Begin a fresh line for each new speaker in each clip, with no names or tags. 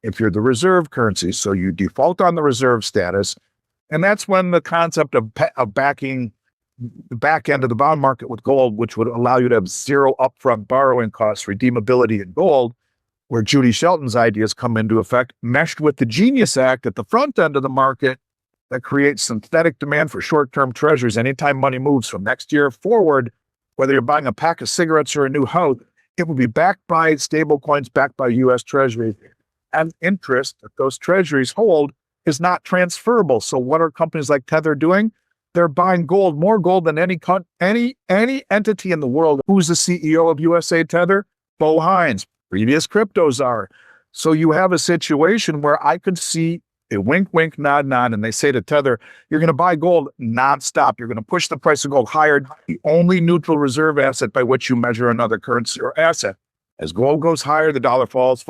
if you're the reserve currency. So you default on the reserve status. And that's when the concept of backing the back end of the bond market with gold, which would allow you to have zero upfront borrowing costs, redeemability in gold, where Judy Shelton's ideas come into effect, meshed with the Genius Act at the front end of the market that creates synthetic demand for short-term treasuries. Anytime money moves from next year forward, whether you're buying a pack of cigarettes or a new house, it will be backed by stablecoins, backed by U.S. Treasuries. And interest that those treasuries hold is not transferable. So what are companies like Tether doing? They're buying gold, more gold than any entity in the world. Who's the CEO of USA Tether? Bo Hines, previous crypto czar. So you have a situation where I could see a wink, wink, nod, nod, and they say to Tether, you're going to buy gold nonstop. You're going to push the price of gold higher. The only neutral reserve asset by which you measure another currency or asset. As gold goes higher, the dollar falls,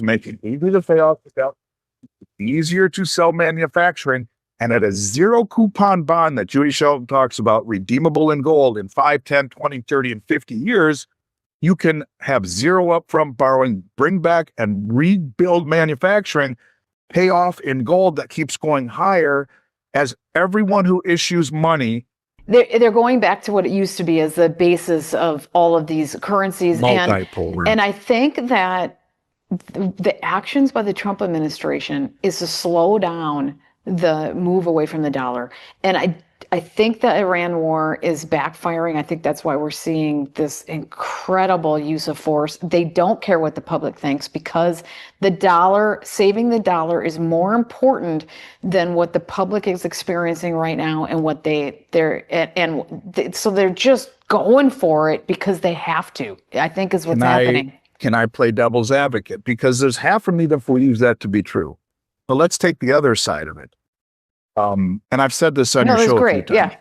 making it easier to pay off the debt, easier to sell manufacturing. And at a zero coupon bond that Judy Shelton talks about, redeemable in gold in 5, 10, 20, 30, and 50 years, you can have zero upfront borrowing, bring back and rebuild manufacturing, pay off in gold that keeps going higher as everyone who issues money.
They're going back to what it used to be as the basis of all of these currencies.
Multipolar.
And I think that the actions by the Trump administration is to slow down the move away from the dollar. And I think the Iran war is backfiring. I think that's why we're seeing this incredible use of force. They don't care what the public thinks because the dollar, saving the dollar is more important than what the public is experiencing right now and what so they're just going for it because they have to, I think is what's happening.
Can I play devil's advocate? Because there's half of me that believes that to be true. But let's take the other side of it. And I've said this on your show.
Great. Yeah.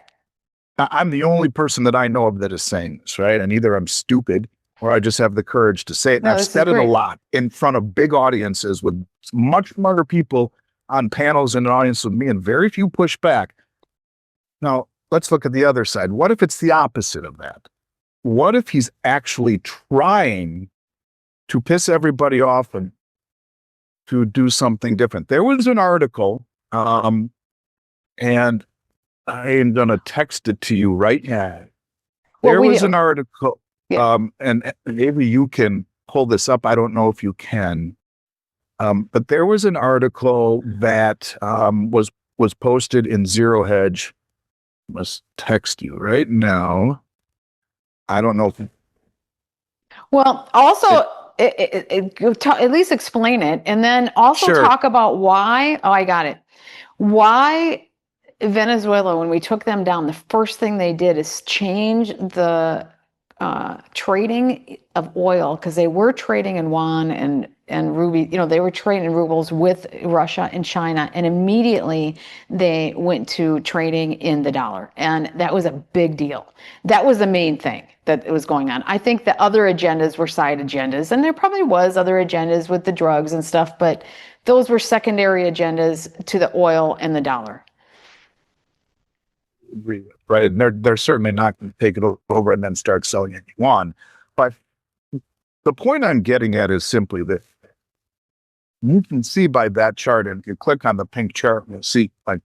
I'm the only person that I know of that is saying this, right? And either I'm stupid or I just have the courage to say it. And I've said it a lot in front of big audiences with much smarter people on panels in an audience with me, and very few push back. Now, let's look at the other side. What if it's the opposite of that? What if he's actually trying to piss everybody off and to do something different? There was an article, and I am going to text it to you right now. There was an article, and maybe you can pull this up. I don't know if you can, but there was an article that was posted in Zero Hedge. I must text you right now. I don't know if.
Well, also. At least explain it, and then also talk about why. Oh, I got it. Why Venezuela, when we took them down, the first thing they did is change the trading of oil, because they were trading in yuan and ruby. They were trading in rubles with Russia and China, and immediately they went to trading in the dollar, and that was a big deal. That was the main thing that was going on. I think the other agendas were side agendas, and there probably was other agendas with the drugs and stuff, but those were secondary agendas to the oil and the dollar.
Right, and they're certainly not going to take it over and then start selling it in yuan. But the point I'm getting at is simply that you can see by that chart, and if you click on the pink chart, you'll see like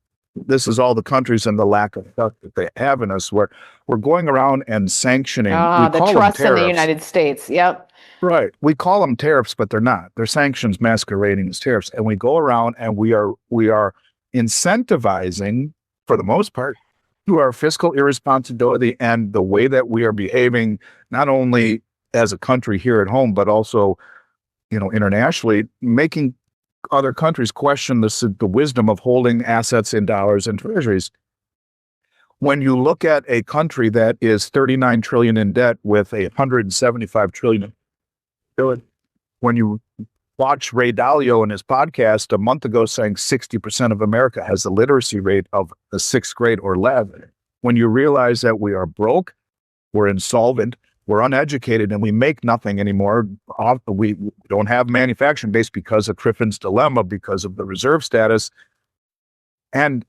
this is all the countries and the lack of trust that they have in us, where we're going around and sanctioning.
The trust in the United States. Yep.
Right. We call them tariffs, but they're not. They're sanctions masquerading as tariffs. And we go around and we are incentivizing, for the most part, through our fiscal irresponsibility and the way that we are behaving, not only as a country here at home, but also, internationally, making other countries question the wisdom of holding assets in dollars and treasuries. When you look at a country that is 39 trillion in debt with 175 trillion, when you watch Ray Dalio in his podcast a month ago saying 60% of America has a literacy rate of the 6th grade or less, when you realize that we are broke, we're insolvent, we're uneducated, and we make nothing anymore. We don't have manufacturing base because of Triffin's dilemma, because of the reserve status, and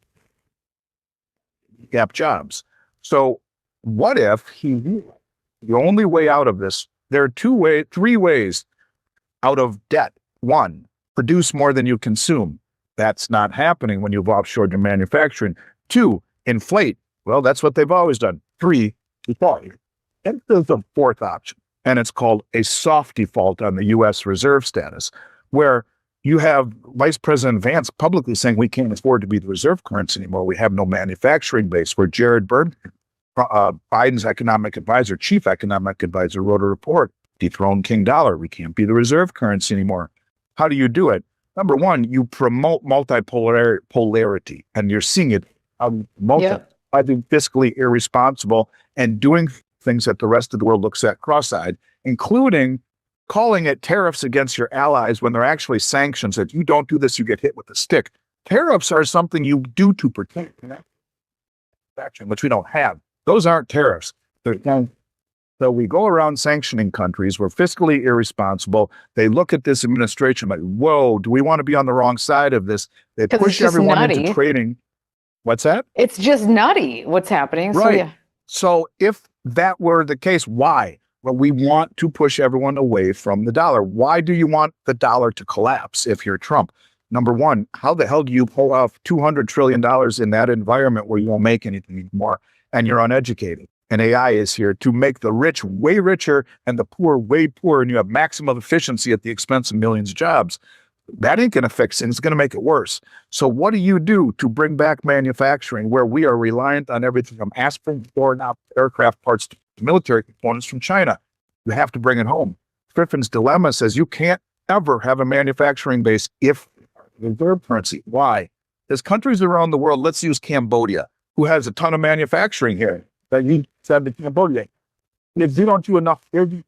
gap jobs. So what if the only way out of this, there are three ways out of debt. One, produce more than you consume. That's not happening when you've offshored your manufacturing. 2, inflate. Well, that's what they've always done. 3, default. And there's a 4th option, and it's called a soft default on the U.S. reserve status, where you have Vice President Vance publicly saying we can't afford to be the reserve currency anymore. We have no manufacturing base. Where Jared Byrne, Biden's economic advisor, chief economic advisor, wrote a report, dethrone King Dollar. We can't be the reserve currency anymore. How do you do it? Number 1, you promote multipolarity, and you're seeing it by being fiscally irresponsible and doing things that the rest of the world looks at cross-eyed, including calling it tariffs against your allies when they're actually sanctions. That you don't do this, you get hit with a stick. Tariffs are something you do to protect manufacturing, which we don't have. Those aren't tariffs. So we go around sanctioning countries. We're fiscally irresponsible. They look at this administration like, whoa, do we want to be on the wrong side of this? They push everyone into trading. What's that?
It's just nutty what's happening.
Right. So if that were the case, why? Well, we want to push everyone away from the dollar. Why do you want the dollar to collapse if you're Trump? Number 1, how the hell do you pull off $200 trillion in that environment where you won't make anything anymore and you're uneducated? And AI is here to make the rich way richer and the poor way poorer, and you have maximum efficiency at the expense of millions of jobs. That ain't going to fix it. It's going to make it worse. So what do you do to bring back manufacturing where we are reliant on everything from aspirin, now aircraft parts to military components from China? You have to bring it home. Triffin's dilemma says you can't ever have a manufacturing base if reserve currency. Why? There's countries around the world, let's use Cambodia, who has a ton of manufacturing here that you send to Cambodia. If you don't do enough to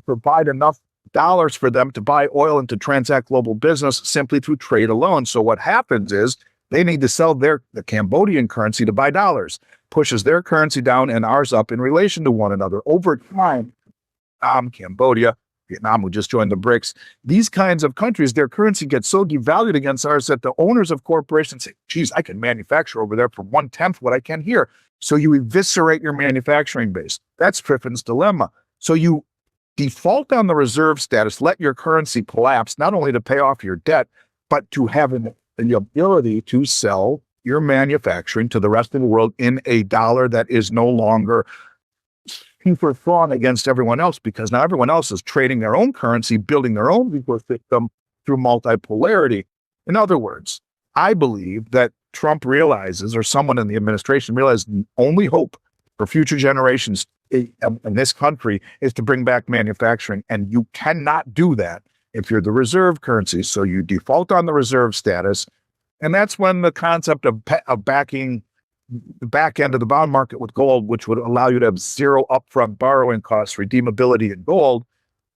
provide enough dollars for them to buy oil and to transact global business simply through trade alone. So what happens is they need to sell the Cambodian currency to buy dollars, pushes their currency down and ours up in relation to one another. Over time, Cambodia, Vietnam, who just joined the BRICS, these kinds of countries, their currency gets so devalued against ours that the owners of corporations say, geez, I can manufacture over there for 1/10 what I can here. So you eviscerate your manufacturing base. That's Triffin's dilemma. So you default on the reserve status, let your currency collapse, not only to pay off your debt, but to have the ability to sell your manufacturing to the rest of the world in a dollar that is no longer super strong against everyone else, because now everyone else is trading their own currency, building their own ecosystem through multipolarity. In other words, I believe that Trump realizes, or someone in the administration realizes, the only hope for future generations in this country is to bring back manufacturing. And you cannot do that if you're the reserve currency. So you default on the reserve status. And that's when the concept of backing the back end of the bond market with gold, which would allow you to have zero upfront borrowing costs, redeemability in gold,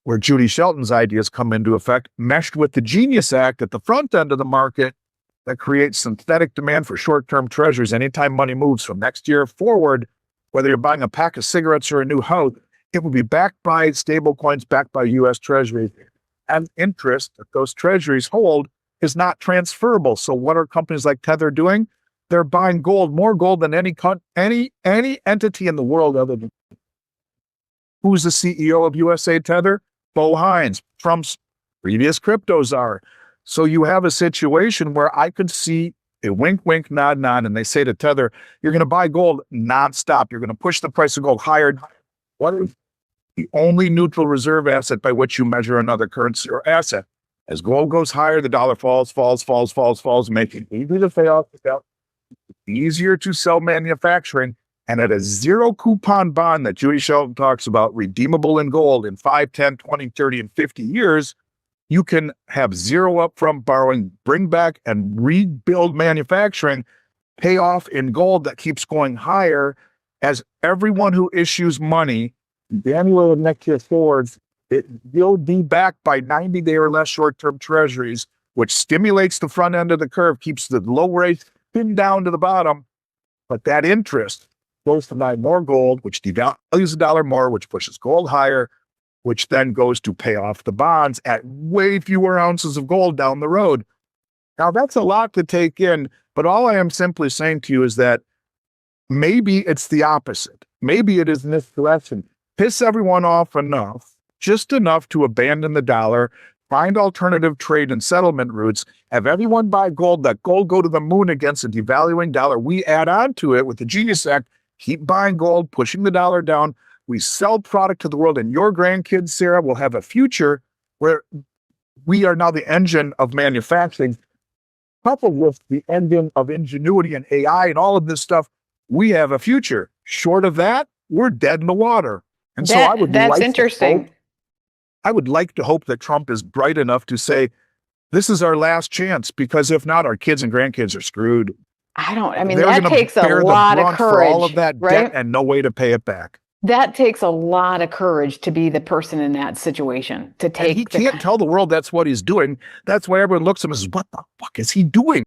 where Judy Shelton's ideas come into effect, meshed with the Genius Act at the front end of the market that creates synthetic demand for short-term treasuries. Anytime money moves from next year forward, whether you're buying a pack of cigarettes or a new house, it will be backed by stablecoins, backed by U.S. treasuries. And interest that those treasuries hold is not transferable. So what are companies like Tether doing? They're buying gold, more gold than any entity in the world other than. Who's the CEO of USA Tether? Bo Hines, Trump's previous crypto czar. So you have a situation where I could see a wink, wink, nod, nod, and they say to Tether, you're going to buy gold nonstop. You're going to push the price of gold higher and higher. What is the only neutral reserve asset by which you measure another currency or asset? As gold goes higher, the dollar falls, making it easier to pay off the debt, easier to sell manufacturing, and at a zero coupon bond that Judy Shelton talks about, redeemable in gold in 5, 10, 20, 30, and 50 years, you can have zero upfront borrowing, bring back and rebuild manufacturing, pay off in gold that keeps going higher as everyone who issues money, January of next year forwards, you'll be backed by 90-day or less short-term treasuries, which stimulates the front end of the curve, keeps the low rates pinned down to the bottom. But that interest goes to buy more gold, which devalues the dollar more, which pushes gold higher, which then goes to pay off the bonds at way fewer ounces of gold down the road. Now, that's a lot to take in, but all I am simply saying to you is that maybe it's the opposite. Maybe it is in this direction. Piss everyone off enough, just enough to abandon the dollar, find alternative trade and settlement routes, have everyone buy gold, let gold go to the moon against a devaluing dollar. We add on to it with the Genius Act, keep buying gold, pushing the dollar down. We sell product to the world, and your grandkids, Sarah, will have a future where we are now the engine of manufacturing, coupled with the engine of ingenuity and AI and all of this stuff. We have a future. Short of that, we're dead in the water. And so I would
that's interesting.
I would like to hope that Trump is bright enough to say, this is our last chance, because if not, our kids and grandkids are screwed.
I mean, that takes a lot of courage,
for all of that
right?
debt and no way to pay it back.
That takes a lot of courage to be the person in that situation, to take.
And he can't tell the world that's what he's doing. That's why everyone looks at him and says, what the fuck is he doing?